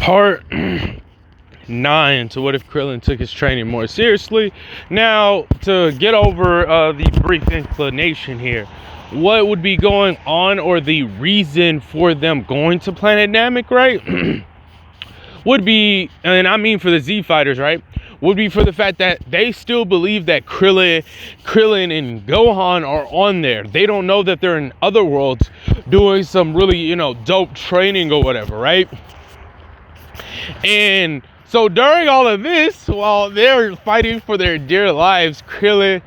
Part 9 to what if Krillin took his training more seriously. Now, to get over the brief inclination here, what would be going on, or the reason for them going to Planet Namek, right? Would be, and I mean for the Z fighters, right? Would be for the fact that they still believe that Krillin and Gohan are on there. They don't know that they're in other worlds doing some really, dope training or whatever, right? And so during all of this, while they're fighting for their dear lives, Krillin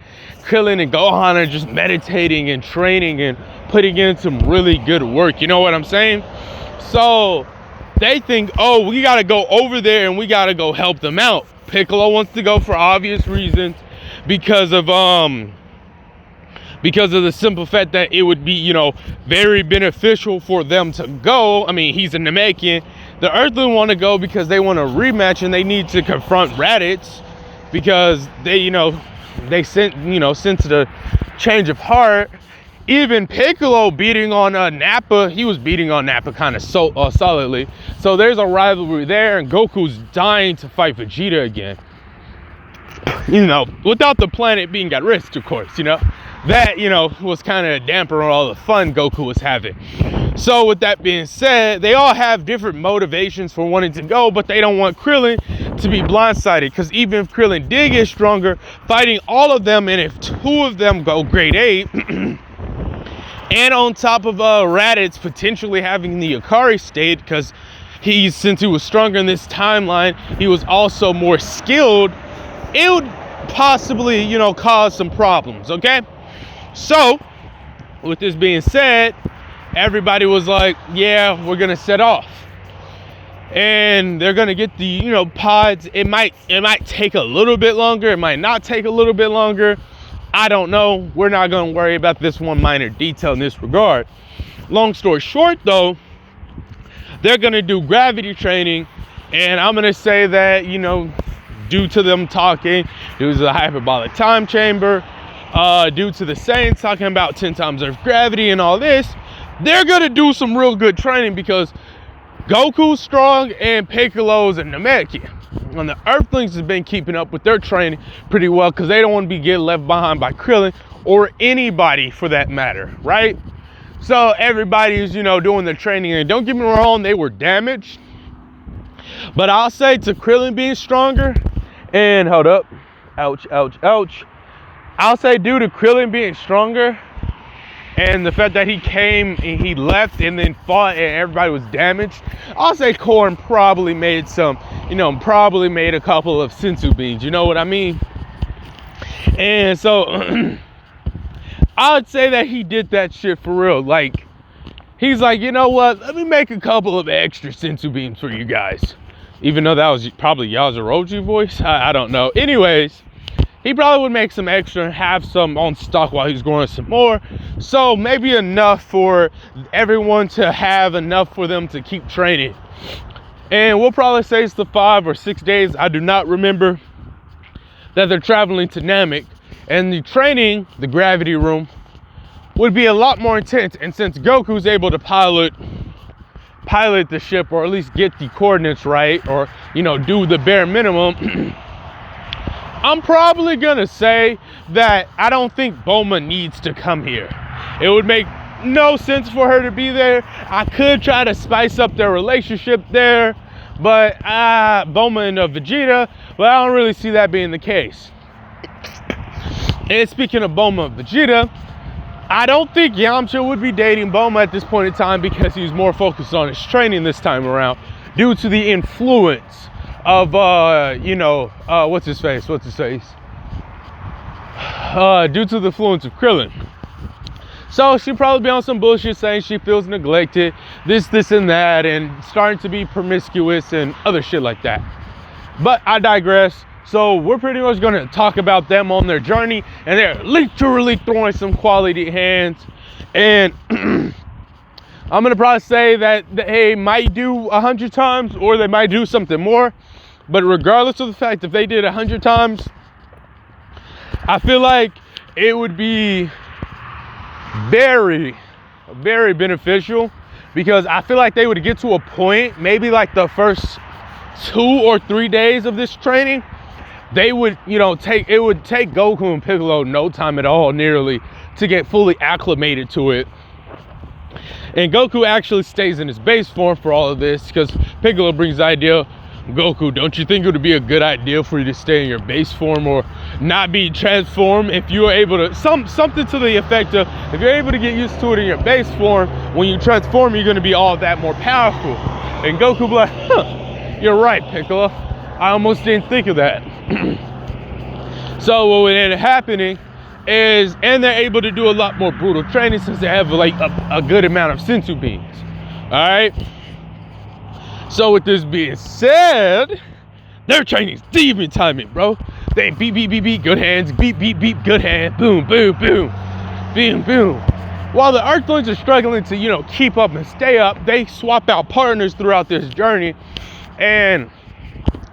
and Gohan are just meditating and training and putting in some really good work. You know what I'm saying? So they think, oh, we got to go over there and we got to go help them out. Piccolo wants to go for obvious reasons because of the simple fact that it would be, very beneficial for them to go. I mean, he's a Namekian. The Earthling want to go because they want a rematch and they need to confront Raditz because they sense the change of heart. Even Piccolo beating on Nappa, he was beating on Nappa kind of solidly. So there's a rivalry there, and Goku's dying to fight Vegeta again. Without the planet being at risk, of course, that, was kind of dampening all the fun Goku was having. So with that being said, they all have different motivations for wanting to go, but they don't want Krillin to be blindsided, because even if Krillin did get stronger, fighting all of them, and if 2 of them go grade 8, and on top of Raditz potentially having the Akari state, because since he was stronger in this timeline, he was also more skilled, it would possibly, cause some problems, okay? So, with this being said, everybody was like, yeah, we're gonna set off. And they're gonna get the, pods. It might take a little bit longer, it might not take a little bit longer. I don't know. We're not gonna worry about this one minor detail in this regard. Long story short though, they're gonna do gravity training, and I'm gonna say that, due to them talking, due to the hyperbolic time chamber, due to the Saiyans talking about 10 times Earth gravity and all this, they're gonna do some real good training because Goku's strong and Piccolo's a Namekian. And the Earthlings have been keeping up with their training pretty well because they don't want to be getting left behind by Krillin or anybody for that matter, right? So everybody's, doing their training, and don't get me wrong, they were damaged. But I'll say to Krillin being stronger, and hold up, ouch. I'll say due to Krillin being stronger and the fact that he came and he left and then fought and everybody was damaged, I'll say Korn probably made a couple of senzu beans, you know what I mean? And so I would say that he did that shit for real. Like, he's like, you know what, let me make a couple of extra senzu beans for you guys. Even though that was probably Yajiroji voice, I don't know. Anyways, he probably would make some extra and have some on stock while he's growing some more. So maybe enough for everyone to have enough for them to keep training. And we'll probably say it's the 5 or 6 days, I do not remember, that they're traveling to Namek. And the training, the gravity room, would be a lot more intense. And since Goku's able to pilot the ship, or at least get the coordinates right, or, do the bare minimum, I'm probably gonna say that I don't think Bulma needs to come here. It would make no sense for her to be there. I could try to spice up their relationship there, but Bulma and Vegeta, well, I don't really see that being the case. And speaking of Bulma and Vegeta, I don't think Yamcha would be dating Bulma at this point in time because he's more focused on his training this time around due to the influence of, what's his face? Due to the influence of Krillin. So she'd probably be on some bullshit saying she feels neglected, this and that, and starting to be promiscuous and other shit like that. But I digress. So we're pretty much going to talk about them on their journey, and they're literally throwing some quality hands. And I'm going to probably say that they might do 100 times, or they might do something more. But regardless of the fact, if they did 100 times, I feel like it would be very, very beneficial, because I feel like they would get to a point, maybe like the first 2 or 3 days of this training, they would, it would take Goku and Piccolo no time at all, nearly, to get fully acclimated to it. And Goku actually stays in his base form for all of this, because Piccolo brings the idea, Goku, don't you think it would be a good idea for you to stay in your base form or not be transformed if you are able to, something to the effect of, if you're able to get used to it in your base form, when you transform, you're going to be all that more powerful. And Goku be like, huh, you're right, Piccolo. I almost didn't think of that. So what ended up happening is, and they're able to do a lot more brutal training since they have like a good amount of senzu beans. All right. So with this being said, their training's demon timing, bro. They beat, beat, beat, beat, good hands, beat, beat, beat, good hand, boom, boom, boom, boom, boom. While the Earthlings are struggling to, keep up and stay up, they swap out partners throughout this journey, and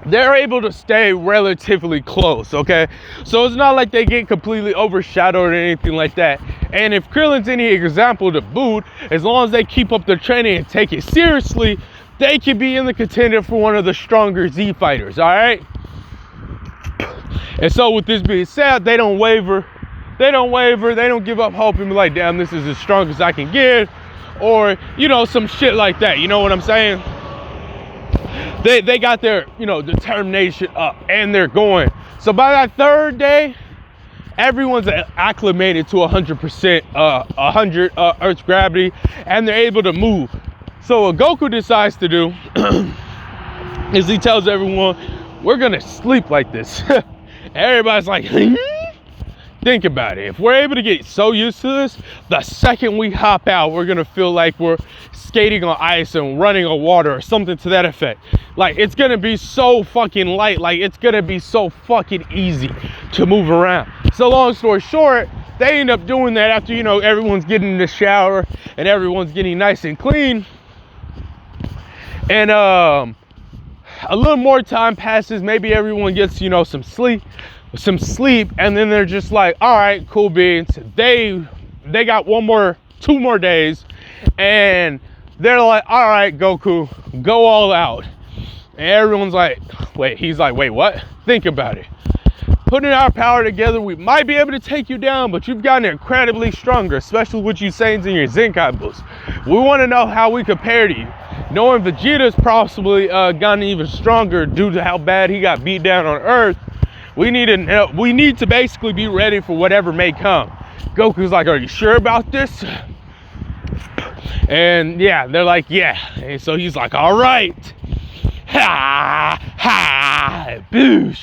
they're able to stay relatively close, okay? So it's not like they get completely overshadowed or anything like that. And if Krillin's any example to boot, as long as they keep up their training and take it seriously, they could be in the contender for one of the stronger Z fighters, all right? And so with this being said, they don't waver. They don't give up hope and be like, damn, this is as strong as I can get. Or, some shit like that. You know what I'm saying? They got their, determination up, and they're going. So by that third day, everyone's acclimated to 100%, 100 Earth's gravity, and they're able to move. So what Goku decides to do is he tells everyone, we're gonna sleep like this. Everybody's like, think about it. If we're able to get so used to this, the second we hop out, we're gonna feel like we're skating on ice and running on water or something to that effect. Like, it's gonna be so fucking light. Like, it's gonna be so fucking easy to move around. So long story short, they end up doing that after, everyone's getting in the shower and everyone's getting nice and clean. And a little more time passes. Maybe everyone gets, some sleep, and then they're just like, all right, cool beans. They got 2 more days, and they're like, all right, Goku, go all out. And everyone's like, he's like, wait, what? Think about it. Putting our power together, we might be able to take you down, but you've gotten incredibly stronger, especially with you Saiyans and your Zenkai boost. We want to know how we compare to you. Knowing Vegeta's possibly gotten even stronger due to how bad he got beat down on Earth, we need to basically be ready for whatever may come. Goku's like, are you sure about this? And yeah, they're like, yeah. And so he's like, all right. Ha, ha, boosh.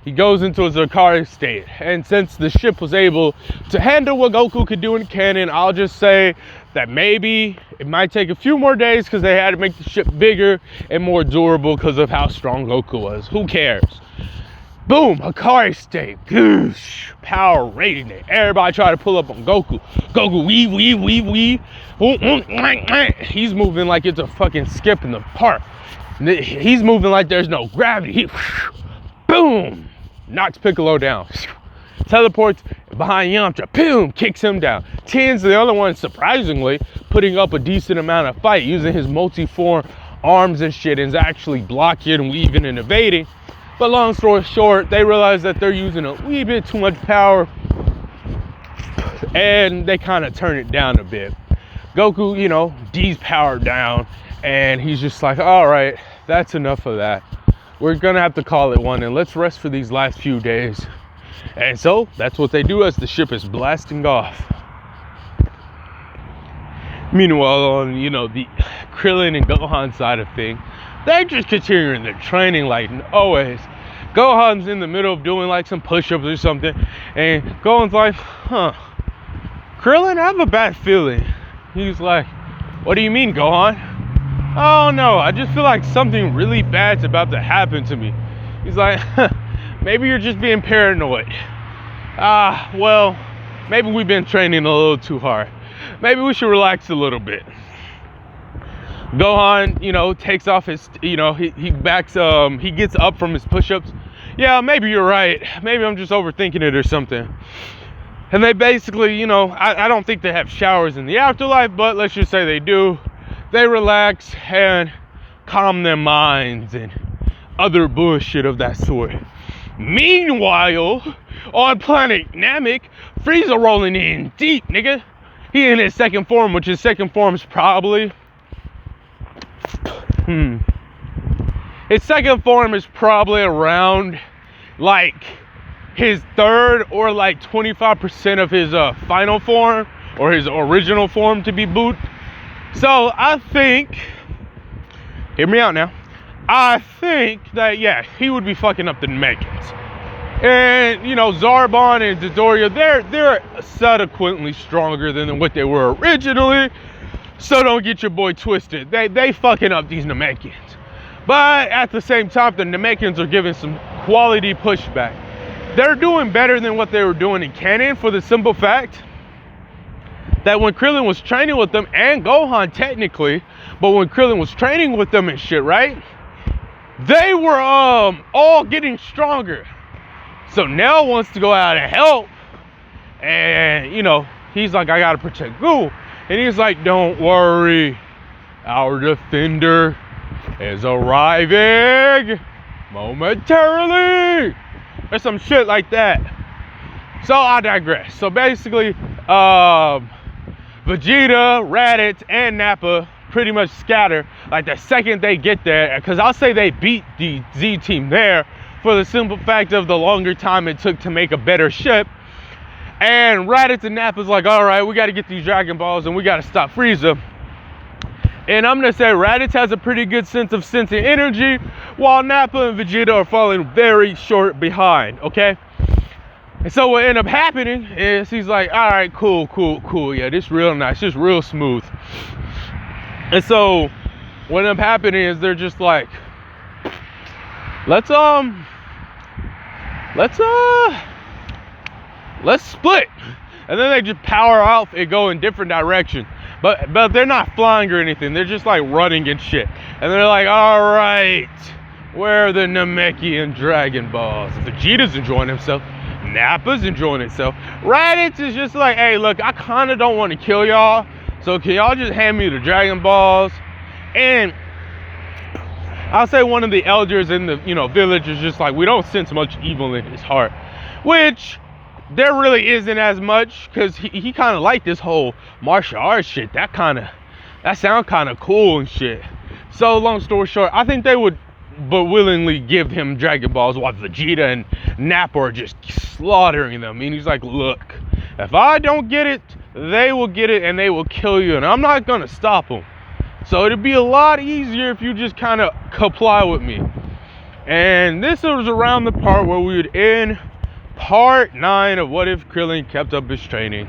He goes into his Zakari state. And since the ship was able to handle what Goku could do in canon, I'll just say that maybe it might take a few more days because they had to make the ship bigger and more durable because of how strong Goku was. Who cares? Boom, Hikari state. Goosh. Power rating it. Everybody try to pull up on Goku. Goku, wee. He's moving like it's a fucking skip in the park. He's moving like there's no gravity. Boom. Knocks Piccolo down. Teleports behind Yamcha. Boom. Kicks him down. Tien's the other one, surprisingly, putting up a decent amount of fight using his multi-form arms and shit, and is actually blocking and weaving and evading. But long story short, they realize that they're using a wee bit too much power, and they kind of turn it down a bit. Goku, D's power down, and he's just like, all right, that's enough of that. We're gonna have to call it one, and let's rest for these last few days. And so that's what they do as the ship is blasting off. Meanwhile, on the Krillin and Gohan side of things, they're just continuing their training like always. Gohan's in the middle of doing like some push-ups or something, and Gohan's like, Krillin, I have a bad feeling. He's like, what do you mean, Gohan? Oh no, I just feel like something really bad's about to happen to me. He's like, maybe you're just being paranoid. Well, maybe we've been training a little too hard. Maybe we should relax a little bit. Gohan, takes off his, he gets up from his push-ups. Yeah, maybe you're right. Maybe I'm just overthinking it or something. And they basically, I don't think they have showers in the afterlife, but let's just say they do. They relax and calm their minds and other bullshit of that sort. Meanwhile, on planet Namek, Frieza rolling in deep, nigga. He in his second form, which his second form is probably... His second form is probably around, like, his third or, like, 25% of his final form, or his original form to be boot. So, I think... Hear me out now. I think that, yeah, he would be fucking up the Namekians. And, you know, Zarbon and Dodoria, they're subsequently stronger than what they were originally. So don't get your boy twisted. They fucking up these Namekians. But at the same time, the Namekians are giving some quality pushback. They're doing better than what they were doing in canon, for the simple fact that when Krillin was training with them, and Gohan technically, but when Krillin was training with them and shit, right? They were all getting stronger. So Nell wants to go out and help. And, you know, he's like, I gotta protect Goo. And he's like, don't worry. Our defender is arriving momentarily. Or some shit like that. So I digress. So basically, Vegeta, Raditz, and Nappa pretty much scatter like the second they get there, because I'll say they beat the Z team there for the simple fact of the longer time it took to make a better ship. And Raditz and Nappa's like, all right, we got to get these Dragon Balls and we got to stop Frieza. And I'm gonna say Raditz has a pretty good sense of sensing energy, while Nappa and Vegeta are falling very short behind, okay? And so what ended up happening is he's like, all right, cool, yeah, this real nice, just real smooth. And so what ended up happening is they're just like, let's split. And then they just power off and go in different directions. But they're not flying or anything. They're just like running and shit. And they're like, all right, where are the Namekian Dragon Balls? Vegeta's enjoying himself. Nappa's enjoying himself. Raditz is just like, hey, look, I kind of don't want to kill y'all. So can y'all just hand me the Dragon Balls? And I'll say one of the elders in the, you know, village is just like, we don't sense much evil in his heart. Which there really isn't as much, because he kind of liked this whole martial arts shit. That sound kind of cool and shit. So long story short, I think they would but willingly give him Dragon Balls while Vegeta and Nappa are just slaughtering them. And he's like, look, if I don't get it, they will get it and they will kill you, and I'm not gonna stop them. So it'd be a lot easier if you just kind of comply with me. And this was around the part where we would end part 9 of What If Krillin Kept Up His Training.